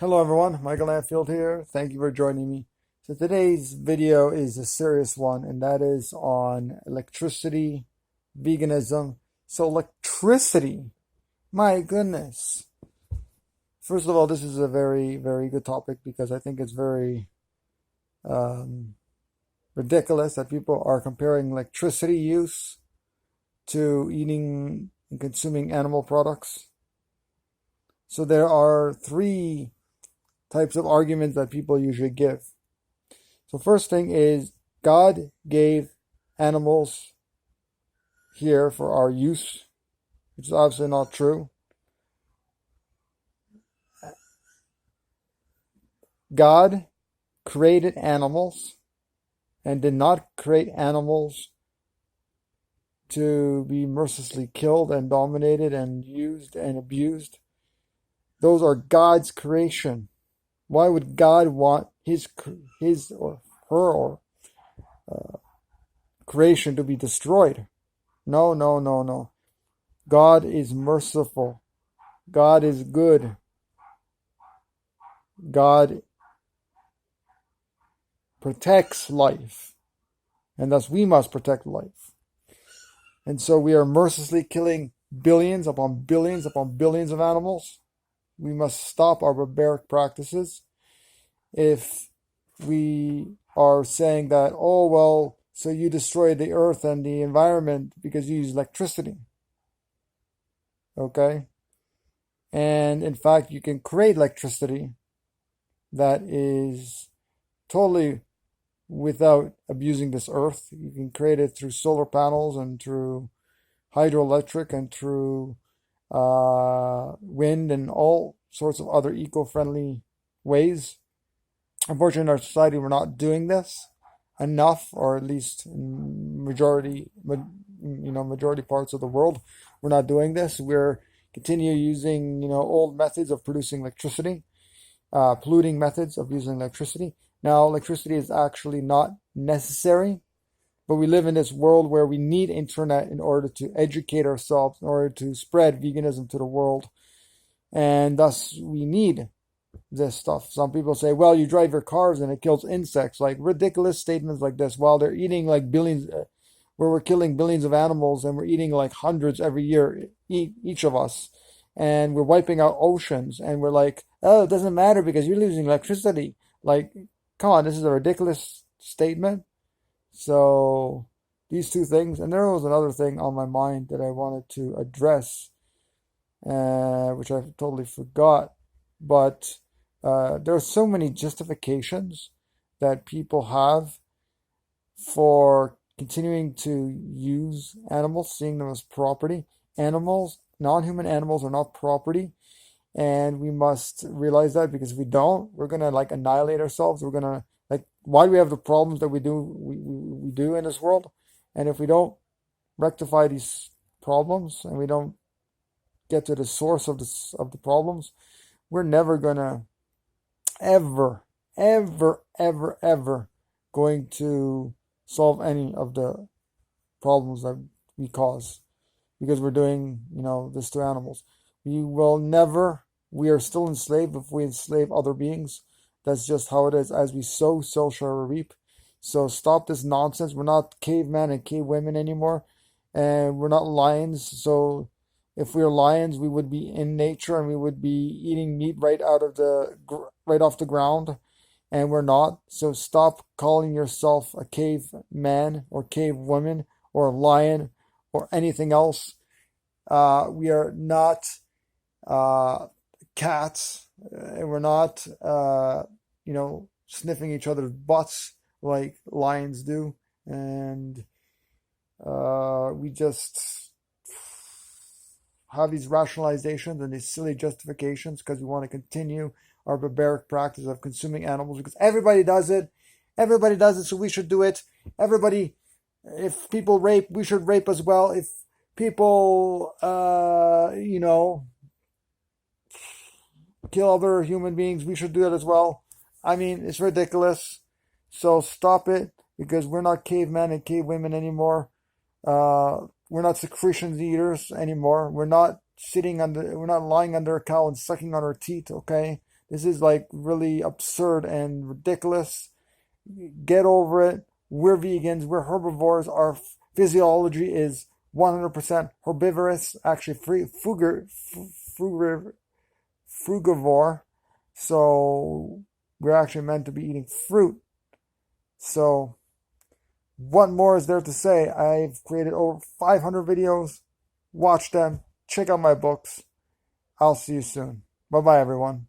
Hello everyone, Michael Anfield here. Thank you for joining me. So today's video is a serious one, and that is on electricity, veganism. So electricity, my goodness. First of all, this is a very, very good topic because I think it's very um, ridiculous that people are comparing electricity use to eating and consuming animal products. So there are three types of arguments that people usually give. So first thing is God gave animals here for our use, which is obviously not true. God created animals and did not create animals to be mercilessly killed and dominated and used and abused. Those are God's creation. Why would God want his or her or creation to be destroyed? No, no, no, no. God is merciful. God is good. God protects life, and thus we must protect life. And so we are mercilessly killing billions upon billions upon billions of animals. We must stop our barbaric practices. If we are saying that, oh, well, so you destroy the earth and the environment because you use electricity. Okay? And in fact, you can create electricity that is totally without abusing this earth. You can create it through solar panels and through hydroelectric and through wind and all sorts of other eco-friendly ways. Unfortunately, in our society, we're not doing this enough, or at least in majority parts of the world, we're not doing this. We're continue using, old methods of producing electricity, polluting methods of using electricity. Now, electricity is actually not necessary, but we live in this world where we need internet in order to educate ourselves, in order to spread veganism to the world, and thus we need this stuff. Some people say, well, you drive your cars and it kills insects, like ridiculous statements like this, while they're eating like billions, where we're killing billions of animals and we're eating like hundreds every year, each of us, and we're wiping out oceans, and we're like, oh, it doesn't matter because you're losing electricity. Like, come on, this is a ridiculous statement. So these two things, and there was another thing on my mind that I wanted to address, which I totally forgot, but there are so many justifications that people have for continuing to use animals, seeing them as property. Animals, non-human animals, are not property, and we must realize that, because if we don't, we're gonna like annihilate ourselves. We're gonna like, why do we have the problems that we do in this world? And if we don't rectify these problems and we don't get to the source of the problems, we're never gonna ever, ever, ever, ever going to solve any of the problems that we cause, because we're doing, this to animals. We will never, we are still enslaved if we enslave other beings. That's just how it is. As we sow, so shall we reap. So stop this nonsense. We're not cavemen and cavewomen anymore, and we're not lions. So if we were lions, we would be in nature and we would be eating meat right off the ground, and we're not. So stop calling yourself a caveman or cavewoman or a lion or anything else. We are not cats, and we're not, sniffing each other's butts like lions do. And we just have these rationalizations and these silly justifications because we want to continue our barbaric practice of consuming animals, because everybody does it. Everybody does it, so we should do it. Everybody, if people rape, we should rape as well. If people, kill other human beings, we should do it as well. I mean, it's ridiculous. So stop it, because we're not cavemen and cavewomen anymore. We're not secretions eaters anymore. We're not lying under a cow and sucking on her teeth, okay? This is like really absurd and ridiculous. Get over it. We're vegans. We're herbivores. Our physiology is 100% herbivorous. Actually, frugivore. So we're actually meant to be eating fruit. So what more is there to say? I've created over 500 videos. Watch them. Check out my books. I'll see you soon. Bye bye, everyone.